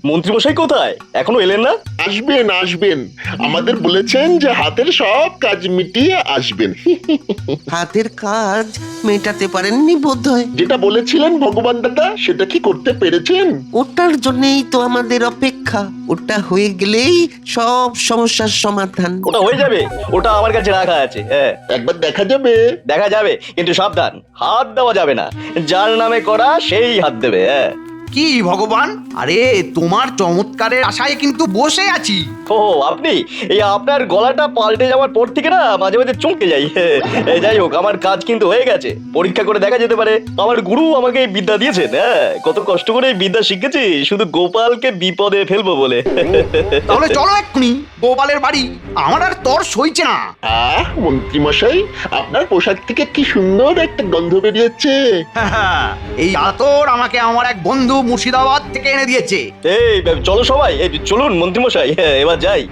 মন্ত্রীমশাই কোথায়? এখনো এলেন না? আসবেন আসবেন, আমাদের বলেছেন যে হাতের সব কাজ মিটিয়ে আসবেন। হাতের কাজ মেটাতে পারেননি বোধহয়। যেটা বলেছিলেন ভগবান দাদা, সেটা কি করতে পেরেছেন? ওটার জন্যই তো আমাদের অপেক্ষা। ওটা হয়ে গেলেই সব সমস্যার সমাধান। ওটা হয়ে যাবে, ওটা আমার কাছে রাখা আছে। হ্যাঁ, একবার দেখা যাবে? দেখা যাবে, কিন্তু সাবধান, হাত দেওয়া যাবে না। যার নামে করা সেই হাত দেবে। হ্যাঁ। কি ভগবান, আরে তোমার চমৎকারের আশায় কিন্তু বসে আছি। ও আপনি, এই আপনার গলাটা পাল্টে যাওয়ার পর থেকে না মাঝে মাঝে চমকে যাই। যাই হোক, আমার কাজ কিন্তু হয়ে গেছে। পরীক্ষা করে দেখা যেতে পারে। আমার গুরু আমাকে এই বিদ্যা দিয়েছেন। হ্যাঁ, কত কষ্ট করে এই বিদ্যা শিখেছি শুধু গোপালকে বিপদে ফেলবো বলে। তাহলে চলো এক্ষুনি গোপালের বাড়ি, আমার আর তর সইছে না। মন্ত্রী মশাই, আপনার পোশাক থেকে কি সুন্দর একটা গন্ধ বেরিয়েছে। এই আতর আমাকে আমার এক বন্ধু মুর্শিদাবাদ থেকে এনে দিয়েছে। এই চলো সবাই, এই চলুন মন্ত্রীমশাই। হ্যাঁ, এবার যাই।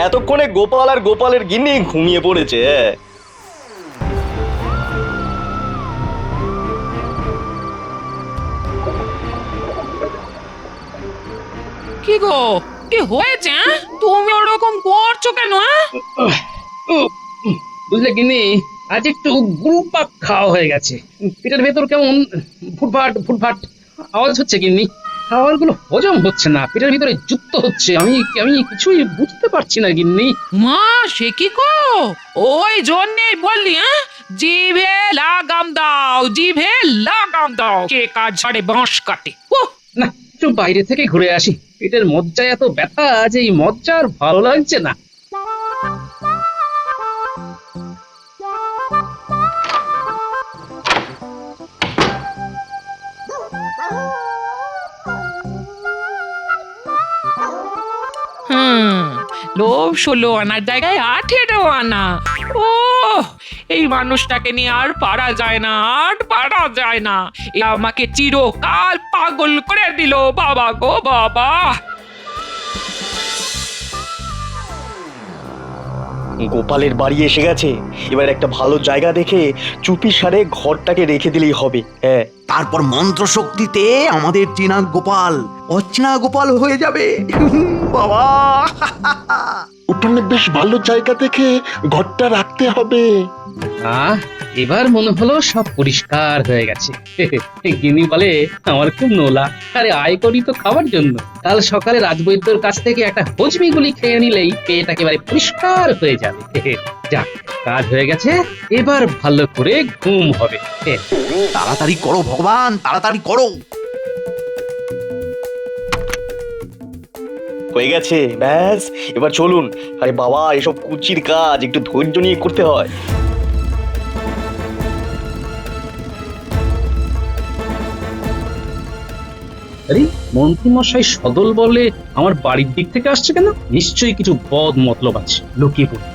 এতক্ষণে গোপাল আর গোপালের গিন্নি ঘুমিয়ে পড়েছে। হ্যাঁ। কি গো, কি হয়েছে? তুমি ওরকম করছো কেন? বুঝলে গিন্নি, আজ একটু গুরুপাক খাওয়া হয়ে গেছে। পেটের ভেতর কেমন ফুটফাট ফুটফাট আওয়াজ হচ্ছে গিন্নি। খাবারগুলো হজম হচ্ছে না, পেটের ভিতরে যুক্ত হচ্ছে। আমি আমি কিছুই বুঝতে পারছি না গিন্নি। মা, সে কি গো? ওই জন্যই বললি, জিভে লাগাম দাও, জিভে লাগাম দাও। কে কাজ ছাড়ে বাঁশ কাটে। না, একটু বাইরে থেকে ঘুরে আসি। পেটের মজ্জায় এত ব্যথা যে এই মজ্জা আর ভালো লাগছে না। লোভ 16 আনার জায়গায় 18 আনা। ও, এই মানুষটাকে নিয়ে আর পারা যায় না, আর পারা যায় না। এ আমাকে চিরকাল পাগল করে দিল। বাবা গো বাবা। গোপালের বাড়ি এসে গেছে। এবার একটা ভালো জায়গা দেখে চুপি সারে ঘরটাকে রেখে দিলেই হবে। হ্যাঁ, তারপর মন্ত্র শক্তিতে আমাদের চেনা গোপাল অচেনা গোপাল হয়ে যাবে। বাবা, উঠোনে বেশ ভালো জায়গা দেখে ঘরটা রাখতে হবে। এবার মনে হলো সব পরিষ্কার হয়ে গেছে। গিন্নি বলে আমার খুব নোলা। আরে আয় করি তো খাবার জন্য। কাল সকালে রাজবৈদ্যর কাছ থেকে একটা হজমি গুলি খেয়ে নিলেই পেট একেবারে পরিষ্কার হয়ে যাবে। যাক, কাজ হয়ে গেছে, এবার ভালো করে ঘুম হবে। তাড়াতাড়ি করো ভগবান, তাড়াতাড়ি করো। হয়ে গেছে, ব্যাস এবার চলুন। আরে বাবা, এসব কুচির কাজ একটু ধৈর্য নিয়ে করতে হয়। আরে মন্ত্রীমশাই সদল বলে আমার বাড়ির দিক থেকে আসছে কেন? নিশ্চয়ই কিছু বদ মতলব আছে, লুকিয়ে পড়ি।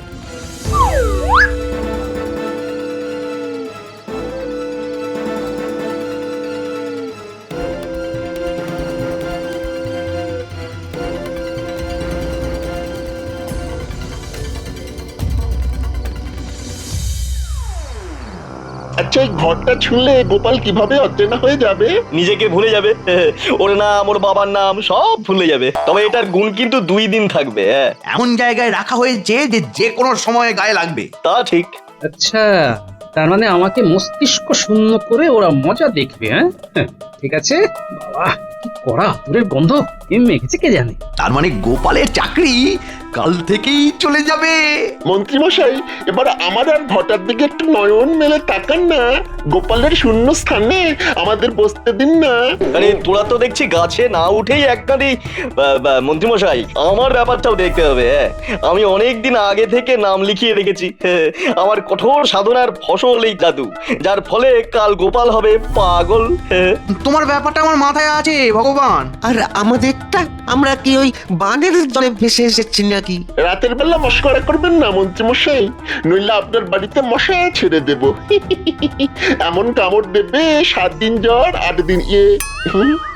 আচ্ছা, এই ঘরটা ছুঁলে গোপাল কিভাবে অচেনা হয়ে যাবে? নিজেকে ভুলে যাবে। ওর নাম, ওর বাবার নাম সব ভুলে যাবে। তবে এটার গুণ কিন্তু 2 দিন থাকবে। হ্যাঁ, এমন জায়গায় রাখা হয়েছে যে যে কোনো সময় গায়ে লাগবে। তা ঠিক। আচ্ছা, তার মানে আমাকে মস্তিষ্ক শূন্য করে ওরা মজা দেখবে। হ্যাঁ, ঠিক আছে। বাবা, কি কড়া আতরের গন্ধ মেখেছে কে জানে। তার মানে গোপালের চাকরি কাল থেকেই চলে যাবে। মন্ত্রী মশাই, এবার আমার আর ঘটার দিকে একটু নয়ন মেলে তাকান না। গোপালের শূন্য স্থানে আমাদের বসতে দিন না। আরে তোরা তো দেখছি গাছে না উঠেই একখানি মন্ত্রীমশাই, আমার ব্যাপারটাও দেখতে হবে। হ্যাঁ, আমি অনেক দিন আগে থেকে নাম লিখিয়ে রেখেছি। আমার কঠোর সাধনার ফসল এই জাদু, যার ফলে কাল গোপাল হবে পাগল। তোমার ব্যাপারটা আমার মাথায় আছে ভগবান। আর আমাদেরটা, আমরা কি ওই বানের জলে ভেসে এসেছি নাকি? রাতের বেলা মশকরা করবেন না মন্ত্রী মশাই, নইলে আপনার বাড়িতে মশা ছেড়ে দেব। এমন কামড় দেবে 7 দিন জ্বর, 8 দিন ইয়ে।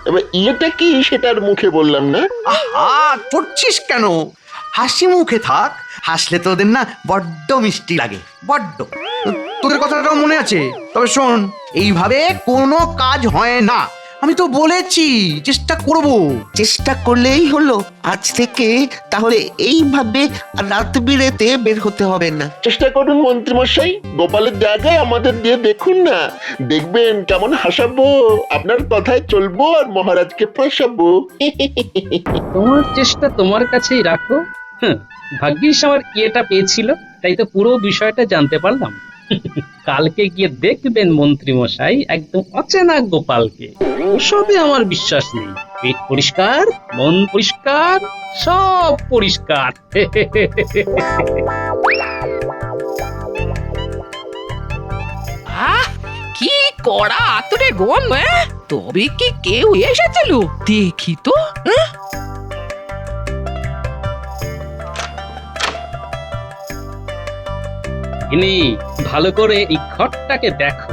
এবার ইয়েটা কি সেটার মুখে বললাম না। আহা, চড়ছিস কেন? হাসি মুখে থাক, হাসলে তো ওদের না বড্ড মিষ্টি লাগে, বড্ড। তোদের কথাটাও মনে আছে। তবে শোন, এইভাবে কোনো কাজ হয় না। আমি তো বলেছি চেষ্টা করব। চেষ্টা করলেই হলো। আজ থেকে তাহলে এইভাবে রাত বিরেতে বের হতে হবে না। চেষ্টা করুন মন্ত্রীমশাই, গোপালের জায়গায় আমাদের দিয়ে দেখুন না, দেখবেন কেমন হাসাবো, আপনার কথায় চলবো আর মহারাজকে ফাঁসাবো। তোমার চেষ্টা তোমার কাছেই রাখো। ভাগ্যিস আমার ইয়েটা পেয়েছিল, তাই তো পুরো বিষয়টা জানতে পারলাম। কালকে গিয়ে দেখবেন মন্ত্রী মশাই একদম অচেনা গোপালকে। ওসবে আমার বিশ্বাস নেই। পেট পরিষ্কার, মন পরিষ্কার, সব পরিষ্কার। আহ কি কড়া আতরে গন্ধ, তবে কি কেউ এসেছিল দেখি তো। ইনি ভালো করে এই ঘরটাকে দেখো।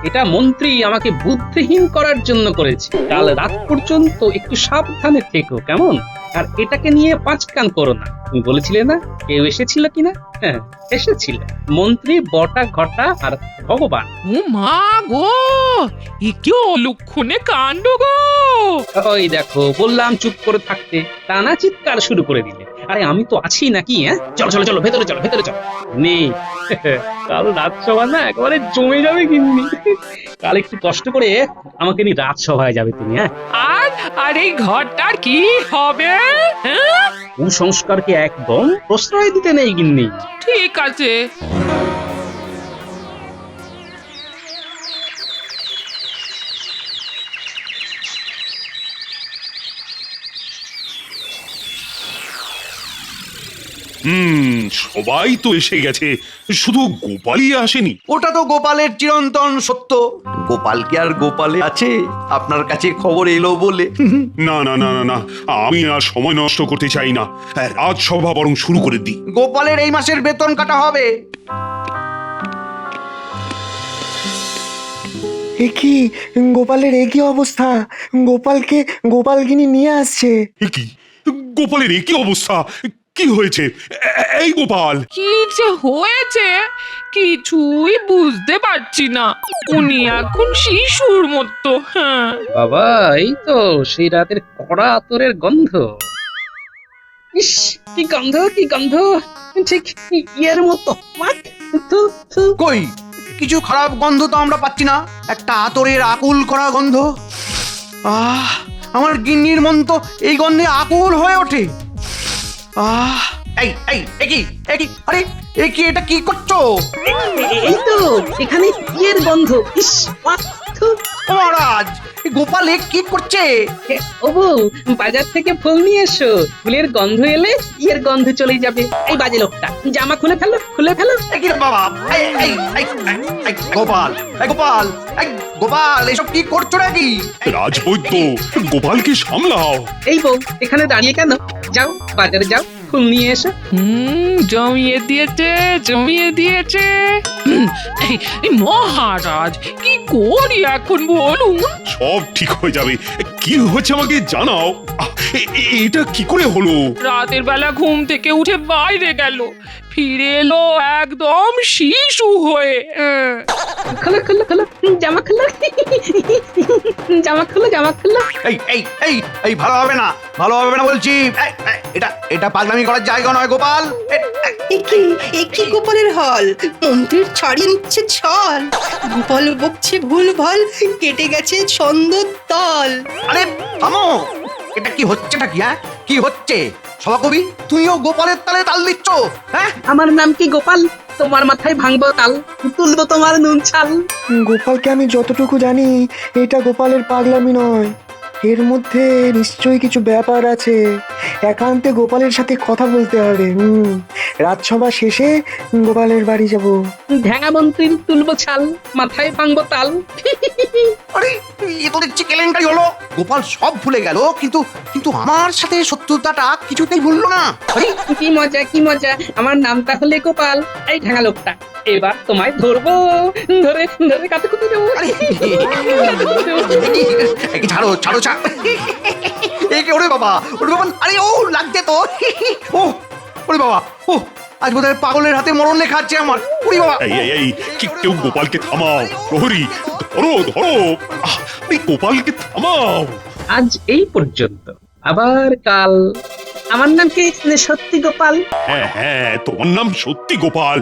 এটা মন্ত্রী আমাকে বুদ্ধিহীন করার জন্য করেছে। কাল রাত পর্যন্ত একটু সাবধানে থেকো, কেমন? আর এটাকে নিয়ে পাঁচ কান করো না। তুমি বলেছিলে না কেউ এসেছিল কিনা? হ্যাঁ, এসেছিল মন্ত্রী, বটা ঘটা আর ভগবান। ও মা গো, এ কি অলক্ষণে কাণ্ড গো! ওই দেখো, বললাম চুপ করে থাকতে, টানা চিৎকার শুরু করে দিলে। আরে আমি তো আছি নাকি? চলো চলো চলো, ভেতরে চলো, ভেতরে চলো। নেই, কাল রাজসভা না একেবারে জমে যাবে কিন্তু। কাল একটু কষ্ট করে আমাকে নিয়ে রাজসভায় যাবে তুমি। আর এই ঘরটার কি হবে? হ্যাঁ? কুসংস্কারকে একদম প্রশ্রয় দিতে নেই গিন্নি। ঠিক আছে। সবাই তো এসে গেছে, শুধু গোপালই আসেনি। ওটা তো গোপালের চিরন্তন সত্য। গোপাল কি আর গোপালে আছে? আপনার কাছে খবর এলো বলে। না না না না না, আমি আর সময় নষ্ট করতে চাই না, রাজসভা বরং শুরু করে দিই। গোপালের এই মাসের বেতন কাটা হবে। কি গোপালের একই অবস্থা, গোপালকে গোপালগিনি নিয়ে আসছে। এ কি, গোপালের একই অবস্থা? কি হয়েছে এই গোপাল? কি যে হয়েছে কিছুই বুঝতে পারছি না। উনি এখন শিশুর মতো। হ্যাঁ, বাবা, এই তো সেই রাতের কড়া আতরের গন্ধ। ইস, কি গন্ধ, কি গন্ধ, ঠিক ইয়ের মতো। থু, থু। কই, কিছু খারাপ গন্ধ তো আমরা পাচ্ছি না। একটা আতরের আকুল করা গন্ধ। আমার গিন্নির মন তো এই গন্ধে আকুল হয়ে ওঠে। এই এই একই একই, আরে একই, এটা কি করছো? এই তো এখানে ইয়ের গন্ধ। ইস, থু। মহারাজ, গোপাল এ কি করছে? ও বউ, বাজার থেকে ফুল নিয়ে এসো। ফুলের গন্ধ এলে ইয়ের গন্ধ চলে যাবে। এই বাজে লোকটা, জামা খুলে ফেলো, খুলে ফেলো। এই কি রে বাবা, এই এই এই এই, গোপাল, এই গোপাল, এই গোপাল, এসব কি করছো নাকি? রাজবৈদ্য, গোপালকে সামলাও। এই বউ, এখানে দাঁড়িয়ে কেন? যাও বাজারে যাও, ফুল নিয়ে এসো। জমিয়ে দিয়েছে, জমিয়ে দিয়েছে। এই মহারাজ, কি করি এখন বলুন? সব ঠিক হয়ে যাবে। কি হয়েছে আমাকে জানাও। এটা কি করে হলো? রাতের বেলা ঘুম থেকে উঠে বাইরে গেল, ফিরে এলো একদম শিশু হয়ে। খোলো খোলো খোলো, জামা খোলো, জামা খোলো, জামা খোলো। এই এই এই এই, ভালো হবে না, ভালো হবে না বলছি। এটা এটা পাগলামি করার জায়গা নয় গোপাল। একই গোপালের হল, মন্ত্রীর ছাড়িয়ে নিচ্ছে ছল, গোপাল বকছে ভুল ভাল, কেটে গেছে ছন্দ তল। আরে থামো, এটা কি হচ্ছেটা কি? কি হচ্ছে? সভাকবি, তুমিও গোপালের তালে তাল দিচ্ছ? হ্যাঁ, আমার নাম কি গোপাল? তোমার মাথায় ভাঙবো তাল, তুলবো তোমার নুন ছাল। গোপালকে আমি যতটুকু জানি, এটা গোপালের পাগলামি নয়, এর মধ্যে নিশ্চয়ই কিছু ব্যাপার আছে। একান্তে গোপালের সাথে কথা বলতে হবে। রাজসভা শেষে গোপালের বাড়ি যাব। ঢ্যাঙা মন্ত্রীর তুলবো ছাল, মাথায় ভাঙবো তাল। আরে এ তো দেখছি কেলেঙ্কারি হলো। গোপাল সব ভুলে গেল, কিন্তু কিন্তু আমার সাথে শত্রুতাটা কিছুতেই ভুললো না। আরে কি মজা, কি মজা, আমার নামটা হলে গোপাল। এই ঢ্যাঙা লোকটা, এবার তোমায় ধরবো, ধরে ধরে কাতে কুতে দেবো। এই ছাড়ো ছাড়ো ছাড়ো, একে ওরে বাবা, ওরে বাবা, আরে ও লাগছে তো। ও ওরে বাবা, ও আজ বোধহয় পাগলের হাতে মরণ লেখা আছে আমার। ওরে বাবা, এই এই এই, কেউ গোপালকে থামাও। প্রহরী, ধরো ধরো এই গোপালকে থামাও। আজ এই পর্যন্ত, আবার কাল। আমার নাম কি সত্যি গোপাল? হ্যাঁ হ্যাঁ, তোমার নাম সত্যি গোপাল।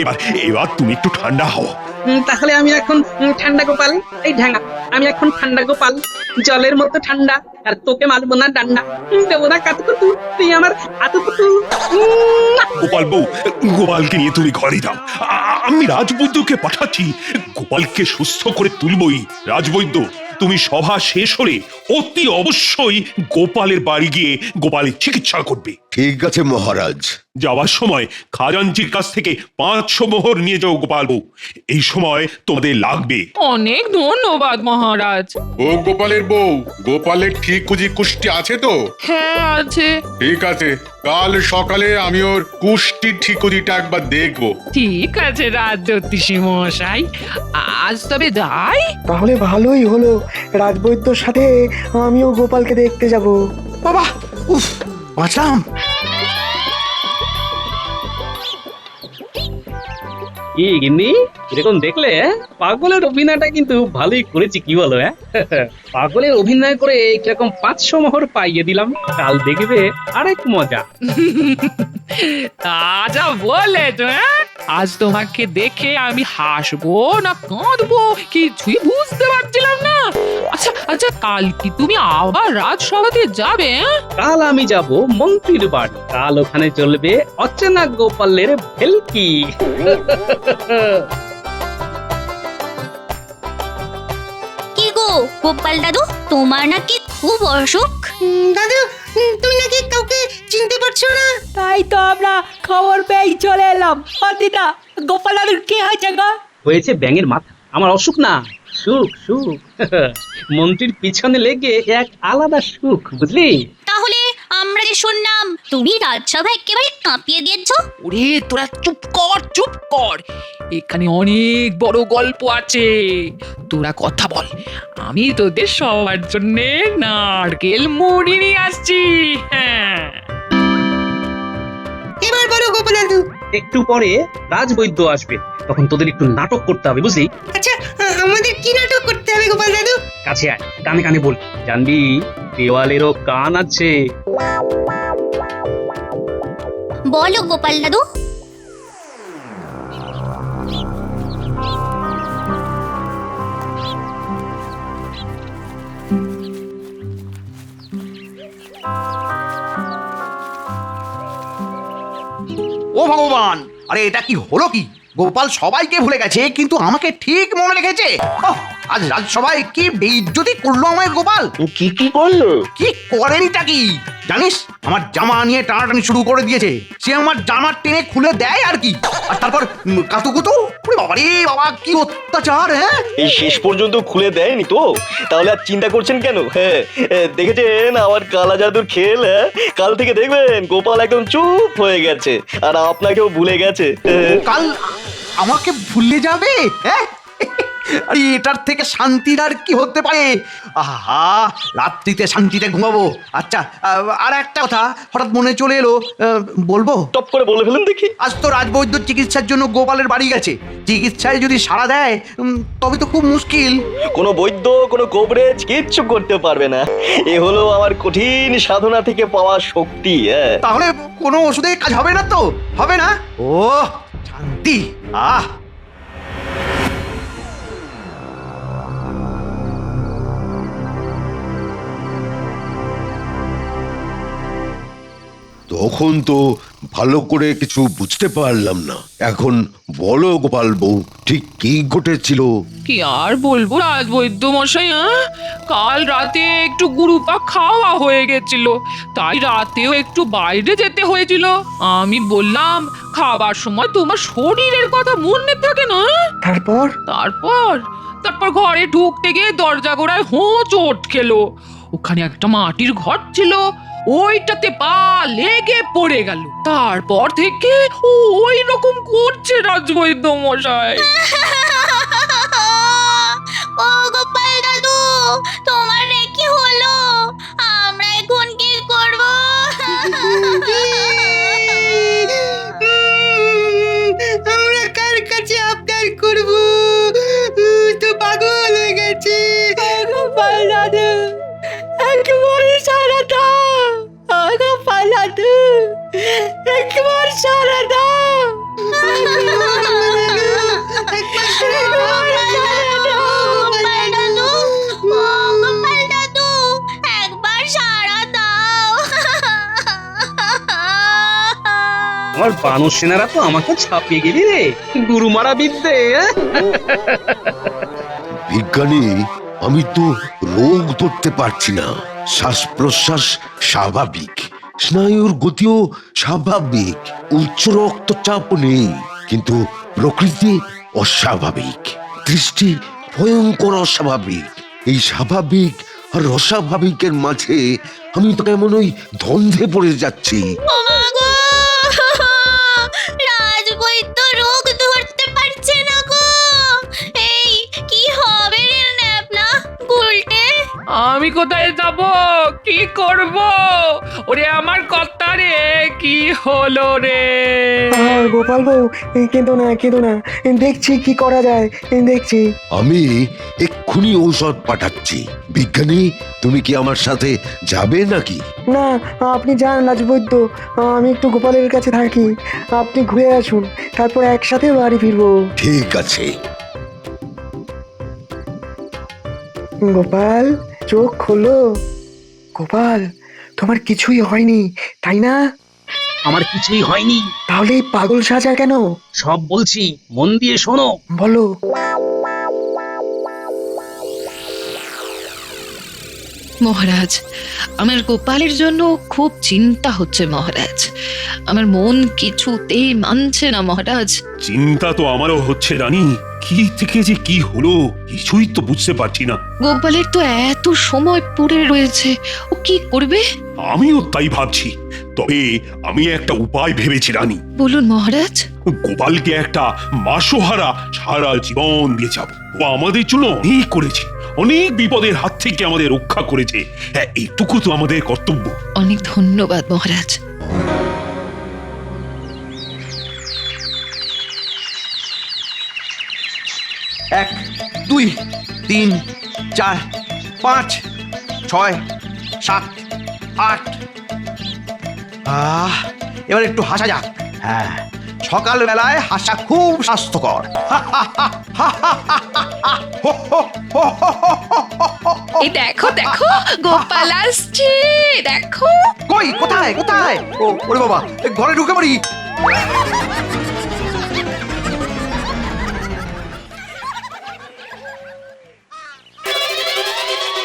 এবার এবার তুমি একটু ঠান্ডা হও। তাহলে আমি এখন ঠান্ডা গোপাল। এই ঢাঙ্গা, আমি এখন ঠান্ডা গোপাল, জলের মতো ঠান্ডা। আর তোকে মারবো না ডান্ডা, দেবো না কাতুকুতু, তুই আমার আতুকুতু। গোপাল বউ, গোপালকে নিয়ে তুমি ঘরে যাও। আমি রাজবৈদ্যকে পাঠাচ্ছি, গোপালকে সুস্থ করে তুলবই। রাজবৈদ্য, তুমি সভা শেষ হলে অতি অবশ্যই গোপালের বাড়ি গিয়ে গোপালের চিকিৎসা করবে। ঠিক আছে মহারাজ। যাওয়ার সময় খাজাঞ্চির কাছ থেকে 500 মোহর নিয়ে যাও গোপাল বউ, এই সময় তোমাদের লাগবে। অনেক ধন্যবাদ মহারাজ। ও গোপালের বউ, গোপালের ঠিক কুষ্টি আছে তো? হ্যাঁ আছে। ঠিক আছে, কাল সকালে আমি ওর কুষ্টি ঠিকুজিটা একবার দেখবো। ঠিক আছে রাজজ্যোতিষী মশাই, আজ তবে যাই। তাহলে ভালোই হলো, রাজবৈদ্যর সাথে আমিও গোপালকে দেখতে যাব। বাবা, উফ, বাঁচলাম। কি গিন্নি, এরকম দেখলে পাগলের অভিনয়টা কিন্তু ভালোই করেছি, কি বলো? পাগলের অভিনয় করে কিরকম 500 মোহর পাইয়ে দিলাম। কাল দেখবে আরেক মজা। তা যা বলেছ, আজ তোমাকে দেখে আমি হাসবো না কাঁদবো কিছুই বুঝতে পারছিলাম না। আচ্ছা আচ্ছা, কাল কি তুমি আবার রাজসভাতে যাবে? কাল আমি যাব মন্ত্রীর বাড়ি। কাল ওখানে চলবে অচেনা গোপালের ভেলকি। কি গো গোপাল দাদু, তোমার নাকি খুব অসুখ? দাদু, তুমি নাকি কাউকে চিনতে পারছো না? তাই তো আমরা খবর পেয়ে চলে এলাম। দিদা, গোপাল দাদুর কি হয়েছে গো? হয়েছে ব্যাঙের মাথা। আমার অসুখ না, সুখ সুখ। মন্ত্রীর পিছনে লেগে এক আলাদা সুখ, বুঝলি? তাহলে আমরা যে শুনলাম তুমি রাজসভা একেবারে কাঁপিয়ে দিয়েছো। ওরে তোরা চুপ কর চুপ কর, এখানে অনেক বড় গল্প আছে। তোরা কথা বল, আমি তোদের সবার জন্য নারকেল মুড়ি নিয়ে আসছি। হ্যাঁ, এবার বলো গোপাল দাদু। একটু পরে রাজবৈদ্য আসবে, তখন তোদের একটু নাটক করতে হবে, বুঝলি? আচ্ছা, আমাদের কি নাটক করতে হবে গোপাল দাদু? কাছে আয়, কানে কানে বল। জানবি দেওয়ালেরও কান আছে। বলো গোপাল দাদু। ও ভগবান, আরে এটা কি হলো কি? গোপাল সবাইকে ভুলে গেছে কিন্তু আমাকে ঠিক মনে রেখেছে। ওহ, আজ রাজসভায় কি বেইজ্জতি করলো আমায় গোপাল। কি কি করলো? কি করেনটা কি জানিস? আমার জামা নিয়ে টানাটানি শুরু করে দিয়েছে। সে আমার জামা টেনে খুলে দেয় আর কি। আর তারপর কাতুকুতু, বাবা রে বাবা, কি অত্যাচার! হ্যাঁ, এই শেষ পর্যন্ত খুলে দেয়নি তো? তাহলে আর চিন্তা করছেন কেন? হ্যাঁ, দেখেছেন আমার কালা জাদুর খেল? কাল থেকে দেখবেন গোপাল একদম চুপ হয়ে গেছে আর আপনাকেও ভুলে গেছে। কাল আমাকে ভুলে যাবে? হ্যাঁ, আরে এটার থেকে শান্তির আর কি হতে পারে? আহা, রাত্রিতে শান্তিতে ঘুমাবো। আচ্ছা, আর একটা কথা হঠাৎ মনে চলে এলো, বলবো? টপ করে বলে ফেলুন দেখি। আজ তো রাজবৈদ্য চিকিৎসার জন্য গোপালের বাড়ি গেছে। চিকিৎসায় যদি সাড়া দেয় তবে তো খুব মুশকিল। কোনো বৈদ্য, কোনো কবরেজ কিচ্ছু করতে পারবে না। এ হলো আমার কঠিন সাধনা থেকে পাওয়া শক্তি। তাহলে কোনো ওষুধে কাজ হবে না তো? হবে না? ও শান্তি! আহ, তখন তো ভালো করে কিছু বুঝতে পারলাম না। এখন বলো গোপাল বউ, ঠিক কি ঘটেছিল? কি আর বলবো রাজবৈদ্য মশাই, কাল রাতে একটু গুরুপা খাওয়া হয়ে গেছিল, তাই রাতেও একটু বাইরে যেতে হয়েছিল। আমি বললাম খাবার সময় তোমার শরীরের কথা মনে থাকে না? তারপর তারপর তারপর ঘরে ঢুকতে গিয়ে দরজা গোড়ায় হোঁচট খেলো। ওখানে একটা মাটির ঘর ছিল, ওইটাতে পা লেগে পড়ে গেল। তারপর থেকে ওই রকম করছে রাজবৈদ্য মশাই। ও গোপাল দাদু, তোমার কি হলো? আমরা এখন কি করব? আমরা কার কাছে আবদার করব? তো পাগল গোপাল দাদু একবার সারা দাও, ও গোপাল দাদু একবার সারা দাও, গোপাল দাদু, ও গোপাল দাদু, একবার সাড়া দাও। আমার বানর সেনারা তো আমাকে ছাপিয়ে গেলি রে, গুরু মারা বিদ্যে। বিজ্ঞানী, আমি তো রোগ ধরতে পারছি না। শ্বাস প্রশ্বাস স্বাভাবিক, স্নায়ুর গতিও স্বাভাবিক, উচ্চ রক্তচাপ নেই, কিন্তু প্রকৃতি অস্বাভাবিক, দৃষ্টি ভয়ঙ্কর অস্বাভাবিক। এই স্বাভাবিক আর অস্বাভাবিকের মাঝে আমি তো কেমন ওই দ্বন্দ্বে পড়ে যাচ্ছি। ও মা গো, রাজবৈদ্য রোগ ধরতে পারছে না গো। এই কি হবে রে ন্যাপলা গুলটে? আমি কোথায় যাব, কি করব? ওরে আমার কর্তা রে, কি হলো রে? গোপাল বউ, কেঁদো না, দেখছি কি করা যায়, দেখছি। আমি এক্ষুনি ঔষধ পাঠাচ্ছি। বিজ্ঞানী, তুমি কি আমার সাথে যাবে নাকি? না, আপনি যান রাজবৈদ্য, আমি একটু গোপালের কাছে থাকি। আপনি ঘুরে আসুন, তারপর একসাথে বাড়ি ফিরবো। ঠিক আছে। গোপাল, চোখ খোলো। গোপাল, তোমার কিছুই হয়নি, তাই না? আমার কিছুই হয়নি। তাহলে এই পাগল সাজা কেন? সব বলছি, মন দিয়ে শোনো। বলো। মহারাজ, আমার গোপালের জন্য খুব চিন্তা হচ্ছে মহারাজ। আমার মন কিছুতেই মানছে না মহারাজ। চিন্তা তো আমারও হচ্ছে রানী, কি থেকে যে কি হলো কিছুই তো বুঝতে পারছি না। গোপালের তো এত সময় পড়ে রয়েছে, ও কি করবে? আমিও তাই ভাবছি, তবে আমি একটা উপায় ভেবেছি রানী। বলুন মহারাজ। গোপালকে একটা মাসোহারা সারা জীবন দিয়ে যাব। ও আমাদের জন্য অনেক করেছে, অনেক বিপদের হাত থেকে আমাদের রক্ষা করেছে। হ্যাঁ, এইটুকু তো আমাদের কর্তব্য। অনেক ধন্যবাদ মহারাজ। 1 2 3 4 5 6 7 8। এবার একটু হাসা যাক। হ্যাঁ, সকালবেলায় হাসা খুব স্বাস্থ্যকর। এই দেখো দেখো, গোপাল আসছে, দেখো। কই, কোথায় কোথায়? ওরে বাবা, ঘরে ঢুকে পড়ি।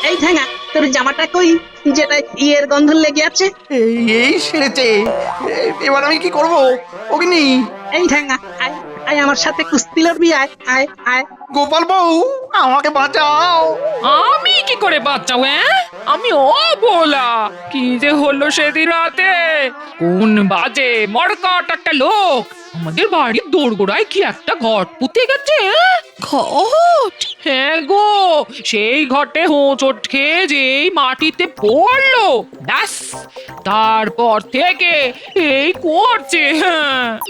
এই ঠ্যাঙা, তোর জামাটা কই, যেটা ইয়ের গন্ধ লেগে আছে? এই সেরেছে। এবার আমি কি করব? অগ্নি, এই ঠ্যাঙা, আয় আয় আমার সাথে কুস্তি লড়বি, আয় আয় আয়। গোপাল বউ, আমাকে বাঁচাও। আমি কি করে বাঁচাও? আমি অবলা, কি যে হলো সেদিন রাতে? কোন বাজে মরকট একটা লোক আমাদের বাড়ির দোরগোড়ায় কি একটা ঘট পুঁতে গেছে। ঘট? হ্যাঁ গো, সেই ঘটে হোঁচট খেয়ে যেই মাটিতে পড়লো, ব্যাস তারপর থেকে এই করছে।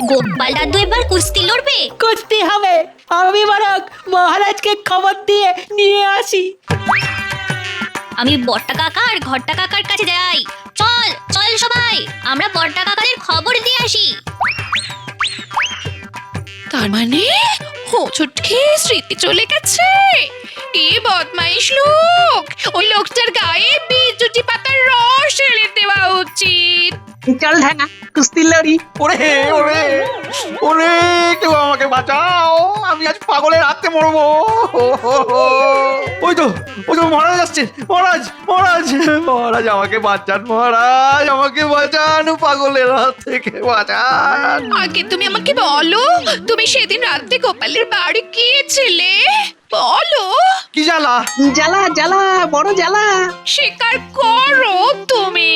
গোপাল দাদু এবার কুস্তি লড়বে? কুস্তি হবে। আমি বরং মহারাজকে খবর দিয়ে নিয়ে আসি। আমি বড়টা কাকা আর ঘরটা কাকার কাছে যাই। চল চল সবাই, আমরা বড়টা কাকাদের খবর দিয়ে আসি। তার মানে হোঁচট খেয়ে স্মৃতি চলে গেছে? কি বদমাইশ লোক! ওই লোকটার গায়ে বিজুটি পাতার রস ঢেলে দেওয়া উচিত। চল ঠ্যাঙা, কুস্তি লড়ি। ওরে ওরে ওরে, কেউ আমাকে বাঁচাও, আমি আজ পাগলের হাতে মরবো। ওই তো মহারাজ আসছে। মহারাজ মহারাজ মহারাজ, আমাকে বাঁচান মহারাজ, আমাকে বাঁচান, পাগলের হাত থেকে বাঁচান। আগে তুমি আমাকে বলো, তুমি সেদিন রাতে গোপালের বাড়ি গিয়েছিলে? বলো। কি জ্বালা? জ্বালা জ্বালা, বড় জ্বালা। স্বীকার করো তুমি।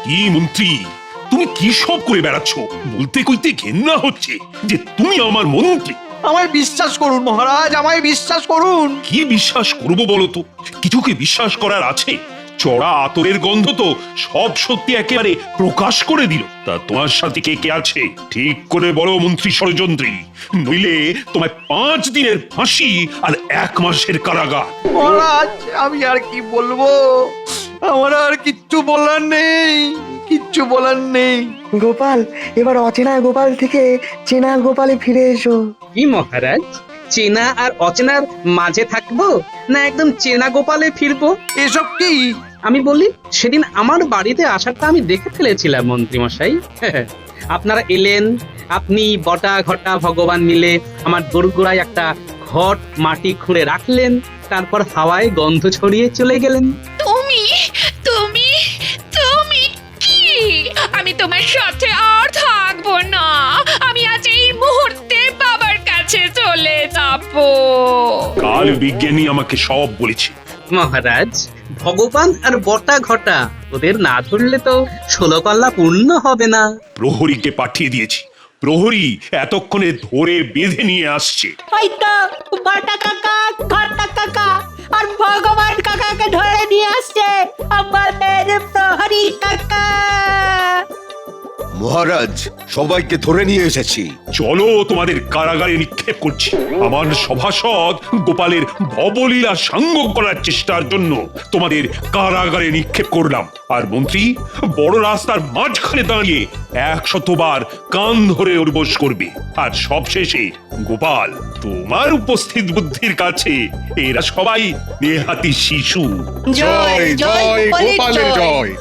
কি মন্ত্রী, তুমি কি সব করে বেড়াচ্ছ? বলতে কইতে ঘেন্না হচ্ছে যে তুমি আমার মন্ত্রী। আমায় বিশ্বাস করুন মহারাজ, আমায় বিশ্বাস করুন। কি বিশ্বাস করবো বলো তো? কিছুকে বিশ্বাস করার আছে? চড়া আতরের গন্ধ তো সব সত্যি একেবারে প্রকাশ করে দিল। তা তোমার সাথে কে কে আছে ঠিক করে বলো মন্ত্রী ষড়যন্ত্রী, নইলে তোমায় 5 দিনের ফাঁসি আর 1 মাসের কারাগার। মহারাজ আমি আর কি বলবো, আমার আর কিচ্ছু বলার নেই, কিচ্ছু বলার নেই। গোপাল, এবার অচেনা গোপাল থেকে চেনা গোপালে ফিরে এসো। কি মহারাজ, চেনা আর অচেনার মাঝে থাকবো না একদম চেনা গোপালে ফিরবো? এসব কি? আমি বলি, সেদিন আমার বাড়িতে আসারটা আমি দেখে ফেলেছিলাম মন্ত্রী মশাই। আপনারা এলেন, আপনি বটা ঘটা ভগবান মিলে আমার দোরগোড়ায় একটা ঘট মাটি খুঁড়ে রাখলেন, তারপর হাওয়ায় গন্ধ ছড়িয়ে চলে গেলেন। তুমি তুমি তুমি কি? আমি তোমার সাথে আর থাকবো না। আমি আজ এই মুহূর্তে বাবার কাছে চলে যাবো। কাল বিজ্ঞানী আমাকে সব বলেছে। মহারাজ, ভগবান আর বটা ঘটা ওদের না ধরলে তো 16 পাল্লা পূর্ণ হবে না। প্রহরীকে পাঠিয়ে দিয়েছি, প্রহরী এতক্ষণে ধরে বেঁধে নিয়ে আসছে। ওই তো বাটা কাকা, ঘটা কাকা আর ভগবান কাকাকে ধরে নিয়ে আসছে আমাদের প্রহরী কাকা। মহারাজ, সবাইকে ধরে নিয়ে এসেছি। চলো তোমাদের কারাগারে নিক্ষেপ করছি। আমার সভাসদ গোপালের ভবলীলা সাঙ্গ করার চেষ্টার জন্য তোমাদের কারাগারে নিক্ষেপ করলাম। আর মন্ত্রী বড় রাস্তার মাঝখানে দাঁড়িয়ে 100 বার কান ধরে উর্বশ করবে। আর সবশেষে গোপাল, তোমার উপস্থিত বুদ্ধির কাছে এরা সবাই নেহাতি শিশু। জয় জয় গোপালের জয়।